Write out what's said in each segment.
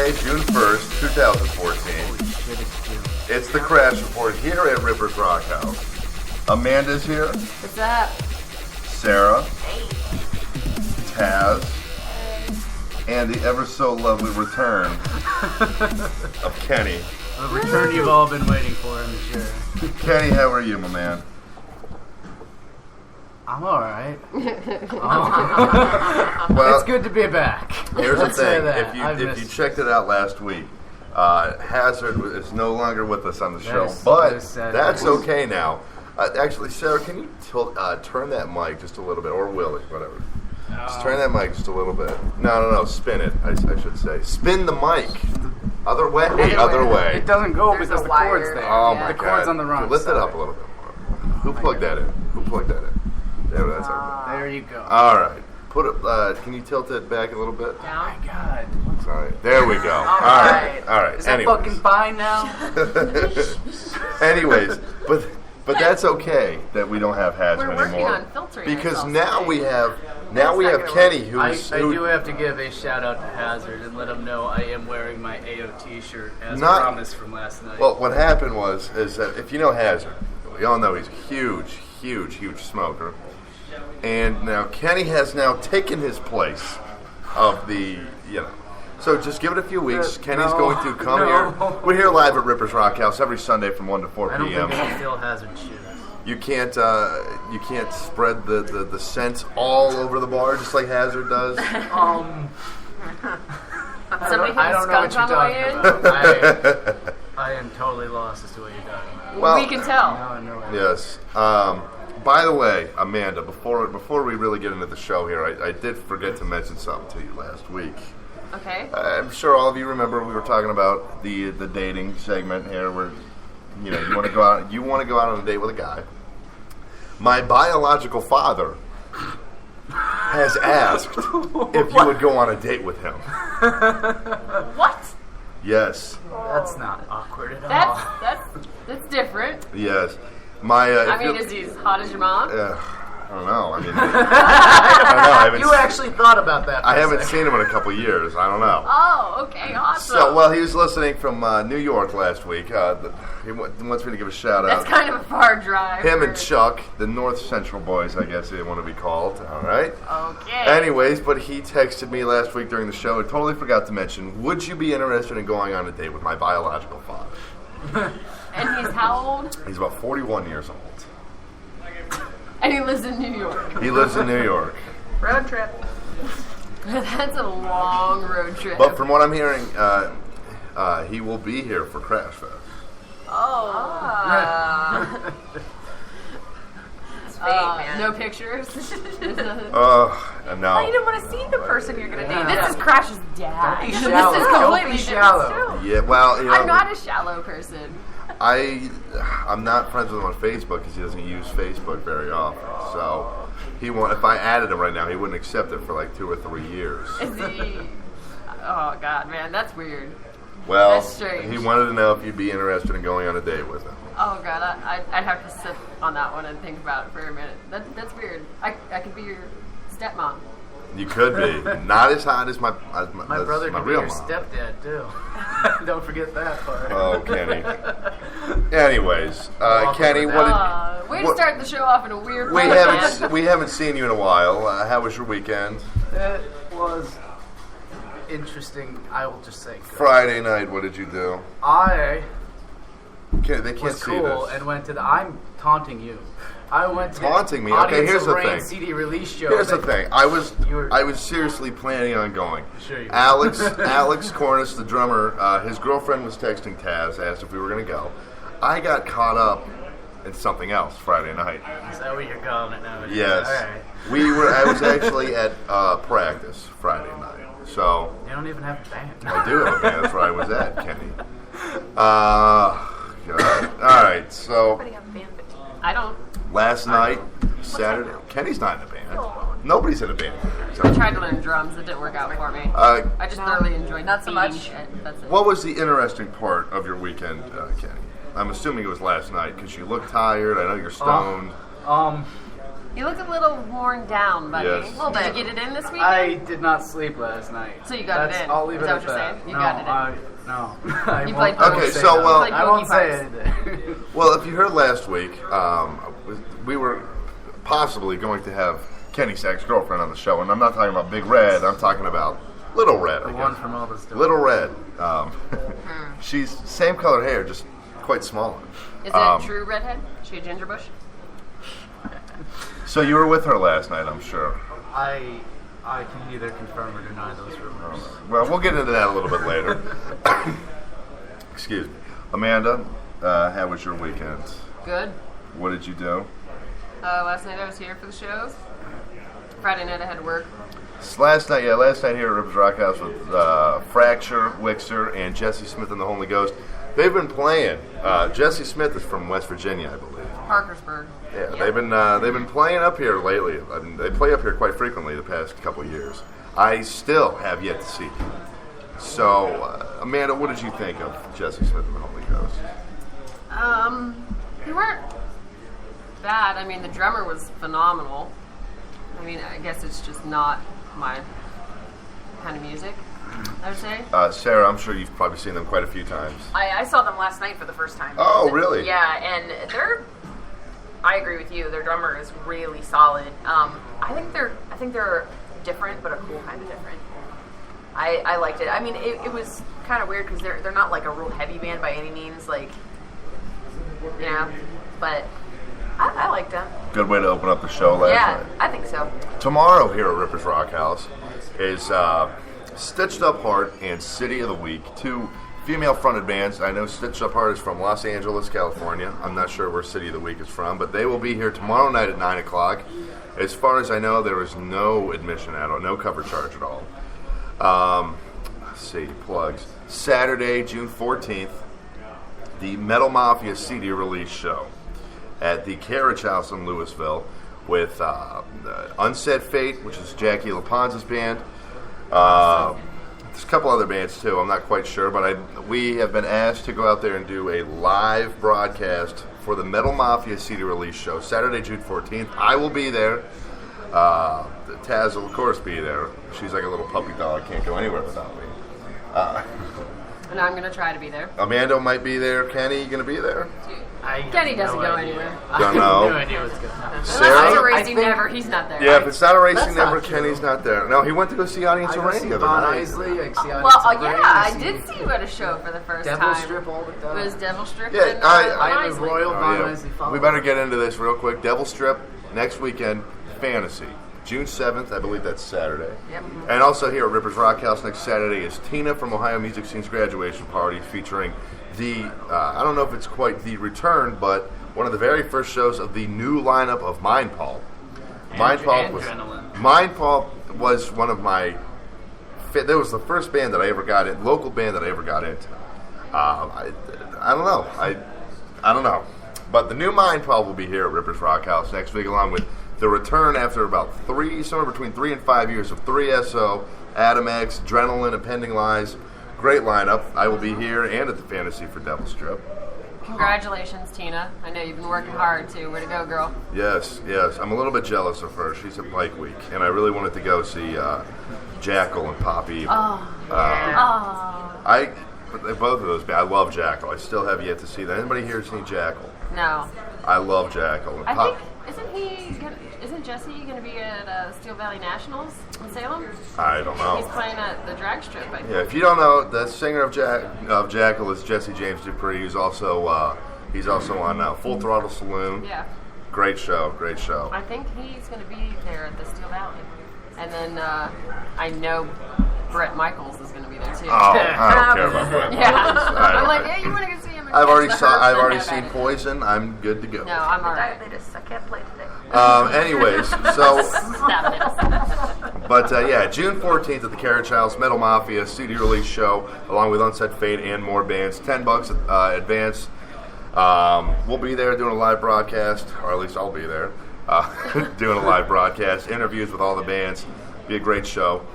Sunday, June 1st, 2014. It's the Crash Report here at Ripper's Rock House. Amanda's here. What's up? Sarah. Taz. And the ever so lovely return of Kenny. A return you've all been waiting for, I'm sure. Kenny, how are you, my man? I'm alright. Well, it's good to be back. Here's the Let's say thing. that. If you checked it out last week, Hazard is no longer with us on the show, Yes, but yes, that that's is. okay now. Actually, Sarah, can you turn that mic just a little bit, or Willie, whatever. Just turn that mic just a little bit. No, spin it, I should say. Spin the mic. Other way. It doesn't go There's because a the wire. cord's there. Oh my the God. cord's on the wrong Lift side. it up a little bit more. Who plugged that in? There, that's okay. There you go. All right. Put it. Can you tilt it back a little bit? Down. My God. All right. There we go. All right. right. Is that Anyways. fucking fine now? Anyways, but that's okay that we don't have Hazard We're working anymore. on filtering Because ourselves now today. we have not gonna Kenny, I who do have to give a shout out to Hazard and let him know I am wearing my AOT shirt as Not- promised from last night. Well, what happened is that if you know Hazard, we all know he's a huge smoker. And now Kenny has now taken his place of the, So just give it a few weeks. Kenny's no, going to come no. here. We're here live at Ripper's Rock House every Sunday from 1 to 4 I don't p.m. think I can steal Hazard shoes. You can't spread the scent all over the bar just like Hazard does. Somebody hit I a don't know what skunk you're on the way talking in? about. I am totally lost as to what you're talking about. Well, We can tell. No. Yes. By the way, Amanda, before we really get into the show here, I did forget to mention something to you last week. Okay. I'm sure all of you remember we were talking about the dating segment here, where you want to go out on a date with a guy. My biological father has asked if you would go on a date with him. What? Yes. That's not awkward at all. That's different. Yes. My. Is he as hot as your mom? I don't know. I mean, I don't know. You actually thought about that. I haven't seen him in a couple of years. I don't know. Oh, okay, awesome. So, he was listening from New York last week. He wants me to give a shout out. That's kind of a far drive. Him and Chuck, the North Central boys, I guess they want to be called. All right. Okay. Anyways, but he texted me last week during the show and totally forgot to mention, would you be interested in going on a date with my biological father? And he's how old? He's about 41 years old. And he lives in New York. He lives in New York. Road trip. That's a long road trip. But from what I'm hearing, he will be here for Crash Fest. It's fake, man. No pictures. No. You didn't want to see the person you're going to date. This is Crash's dad. Don't be This shallow. is Don't completely be different. shallow. Yeah, well, I'm not a shallow person. I'm not friends with him on Facebook because he doesn't use Facebook very often. So if I added him right now, he wouldn't accept it for like 2 or 3 years. Is he? Oh God, man, that's weird. Well, That's strange. he wanted to know if you'd be interested in going on a date with him. Oh God, I'd have to sit on that one and think about it for a minute. That's weird. I could be your stepmom. You could be. Not as hot as my My brother my could be real your mom. stepdad too. Don't forget that part. Oh, Kenny. Anyways, Kenny, Way to start the show off in a weird we way, haven't man. we haven't seen you in a while. How was your weekend? It was interesting. I will just say good. Friday night. What did you do? I Okay, they can't was see cool this. and went to I'm taunting you. I went to Taunting me? Okay, Audience here's of the Rain thing. CD release show. Here's the that- thing. I was You were- seriously planning on going. Sure you were. Alex Cornish, the drummer, his girlfriend was texting Taz, asked if we were going to go. I got caught up in something else Friday night. Is that where you're going now? Yes. All right. I was actually at practice Friday night. So You don't even have a band. I do have a band. That's where I was at, Kenny. God. All right. So I don't. last night, Saturday. Kenny's not in a band. Nobody's in a band. So, I tried to learn drums. It didn't work out for me. I just thoroughly enjoyed Not so beating much. shit. That's it. what was the interesting part of your weekend, Kenny? I'm assuming it was last night because you look tired. I know you're stoned. You look a little worn down, buddy. Yes. A little bit. Did you get it in this weekend? I did not sleep last night. So you got it in. I'll leave Is it that at what you're that. saying? You got it in. No. You played Okay, so, well, I won't say anything. Well, if you heard last week, we were possibly going to have Kenny's ex-girlfriend on the show, and I'm not talking about Big Red. I'm talking about Little Red. The I one guess. from all the stuff. Little Red. She's same color hair, just quite smaller. Is it a true redhead? Is she a ginger bush? So you were with her last night, I'm sure. I can neither confirm or deny those rumors. Well, we'll get into that a little bit later. Excuse me. Amanda, how was your weekend? Good. What did you do? Last night I was here for the shows. Friday night I had to work. Last night here at Rippers Rock House with Fracture, Wixer, and Jesse Smith and the Holy Ghost. They've been playing. Jesse Smith is from West Virginia, I believe. Parkersburg. Yeah, they've been playing up here lately. I mean, they play up here quite frequently the past couple of years. I still have yet to see them. So, Amanda, what did you think of Jesse Smith and the Holy Ghost? They weren't bad. I mean, the drummer was phenomenal. I mean, I guess it's just not my kind of music, I would say. Sarah, I'm sure you've probably seen them quite a few times. I saw them last night for the first time. Oh, really? Yeah, and I agree with you. Their drummer is really solid. I think they're different, but a cool kind of different. I liked it. I mean, it was kind of weird because they're not like a real heavy band by any means, like, you know, but I liked them. Good way to open up the show last night. I think so. Tomorrow here at Rippers Rock House is Stitched Up Heart and City of the Week, two female-fronted bands. I know Stitched Up Heart is from Los Angeles, California. I'm not sure where City of the Week is from, but they will be here tomorrow night at 9 o'clock. As far as I know, there is no admission at all, no cover charge at all. Let's see, plugs. Saturday, June 14th, the Metal Mafia CD release show at the Carriage House in Louisville with Unsaid Fate, which is Jackie LaPonza's band. There's a couple other bands too, I'm not quite sure, but we have been asked to go out there and do a live broadcast for the Metal Mafia CD release show, Saturday, June 14th. I will be there. Taz will, of course, be there. She's like a little puppy doll. I can't go anywhere without me. And I'm going to try to be there. Amanda might be there. Kenny, you going to be there? Kenny doesn't go anywhere. Don't know. No idea what's going on. Unless it's a Sarah? racing never, he's not there. Yeah, if it's not a racing That's not number, true. Kenny's not there. No, he went to go see Audience of Rain the other Bon night. Isley, I see Well, Audience of yeah, Rain, I did see you at a show for the first Devil time. Strip all the It time. was Devil Strip Yeah, and I'm a Isley. Royal Oh, Bon yeah. Isley follower. We better get into this real quick. Devil Strip, next weekend, Fantasy. June 7th, I believe that's Saturday. Yep. And also here at Rippers Rock House next Saturday is Tina from Ohio Music Scene's graduation party featuring the, I don't know if it's quite the return, but one of the very first shows of the new lineup of Mind Paul. Mind Paul was one of my, that was the first band that I ever got in, local band that I ever got into. I don't know. I don't know. But the new Mind Paul will be here at Rippers Rock House next week, along with the return after about somewhere between 3 and 5 years of 3SO, Adam X, Adrenaline, and Pending Lies. Great lineup. I will be here and at the Fantasy for Devil Strip. Congratulations, Tina. I know you've been working hard, too. Way to go, girl. Yes. I'm a little bit jealous of her. She's at Pike Week, and I really wanted to go see Jackal and Pop Evil. Both of those, I love Jackal. I still have yet to see that. Anybody here seen Jackal? No. I love Jackal. And I think, isn't Jesse going to be at Steel Valley Nationals in Salem? I don't know. He's playing at the drag strip, I think. Yeah, if you don't know, the singer of Jackal is Jesse James Dupree. He's also on Full Throttle Saloon. Yeah. Great show. I think he's going to be there at the Steel Valley. And then I know Brett Michaels is going to be there too. Oh, I don't care about Brett. Yeah. I'm like, Michaels. yeah, you want to go see him? I've already seen Poison. I'm good to go. No, I'm alright. Diabetes. I can't play today. Anyways, so, Stop it. but yeah, June 14th at the Carriage House, Metal Mafia CD release show, along with Unsaid Fate and more bands. $10 advance. We'll be there doing a live broadcast, or at least I'll be there doing a live broadcast, interviews with all the bands. Be a great show.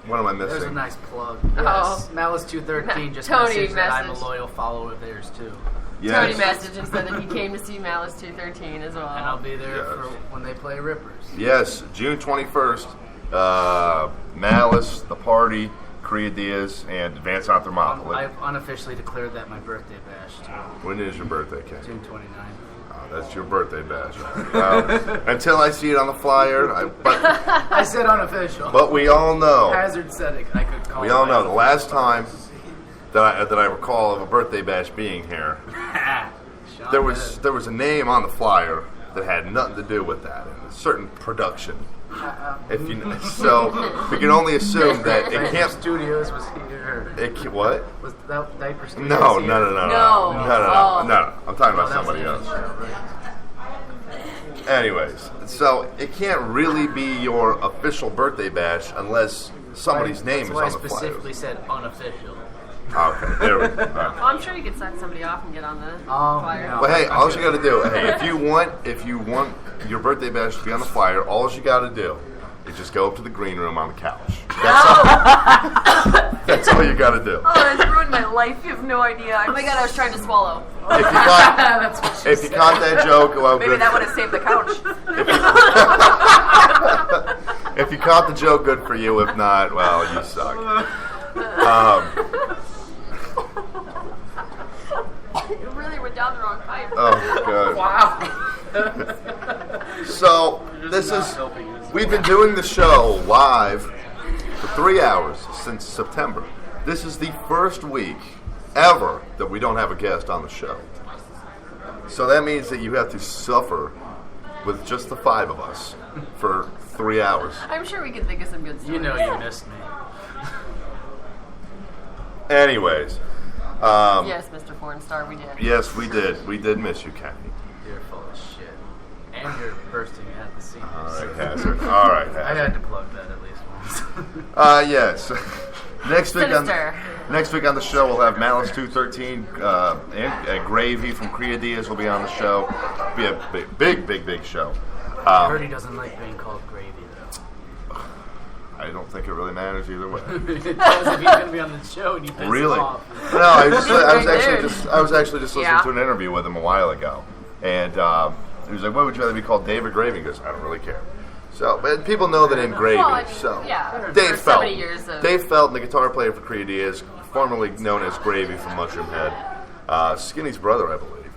What am I missing? There's a nice plug. Oh. Yes, Malice 213 just Tony messaged that I'm a messaged. loyal follower of theirs too. Tony messaged and said that he came to see Malice 213 as well. And I'll be there Yes. for when they play Rippers. Yes, June 21st. Malice, The Party, Korea Diaz, and Advance on Thermopylae. I've unofficially declared that my birthday bash too. When is your birthday, Ken? June 29th. That's your birthday bash. Until I see it on the flyer, I said unofficial. but we all know. Hazard said it. I could call. We it all my know the last time that I recall of a birthday bash being here, Sean there was a name on the flyer that had nothing to do with that, and a certain production. If you so, we can only assume that it Diaper can't. Studios was here. What? Was that Diaper Studios? No. here? No. I'm talking about Oh, that was somebody a else. show, right. Anyways, so it can't really be your official birthday bash unless somebody's name is That's why on the I flyer. specifically said unofficial. Okay, there we go. All right. Well, I'm sure you could sign somebody off and get on the Oh, flyer. no. Well, hey, all you got to do, if you want your birthday bash to be on the flyer, all you got to do is just go up to the green room on the couch. That's all you got to do. Oh, that's ruined my life. You have no idea. Oh my god, I was trying to swallow. If you got, That's what she if you said. caught that joke, well, Maybe good. that would have saved the couch. If you caught the joke, good for you. If not, well, you suck. You really went down the wrong pipe. Oh, good. Wow. So we've been doing the show live for 3 hours since September. This is the first week ever that we don't have a guest on the show. So that means that you have to suffer with just the 5 of us for 3 hours. I'm sure we could think of some good stories. You know you missed me. Anyways, Yes, Mr. Pornstar, we did. yes, we did. We did miss you, Kenny. You're full of shit. And you're bursting at the seams. All right, Hazard. All right, I Hazard. had to plug that at least once. Yes. Next week Sinister. on the show we'll have Malice 213 and Gravy from Korea Diaz will be on the show. Be a big show. I heard he doesn't like being called gravy though. I don't think it really matters either way. It does if he's gonna be on the show and you piss Really? him off. No, I was Right actually just listening Yeah. to an interview with him a while ago, and he was like, "What would you rather be called, David Gravy?" He goes, "I don't really care." So, but people know the name Gravy. Well, I mean, so, yeah. Dave For so Felton. many years of- Dave Felton, the guitar player for Korea Diaz, formerly known as Gravy from Mushroom Head, Skinny's brother, I believe.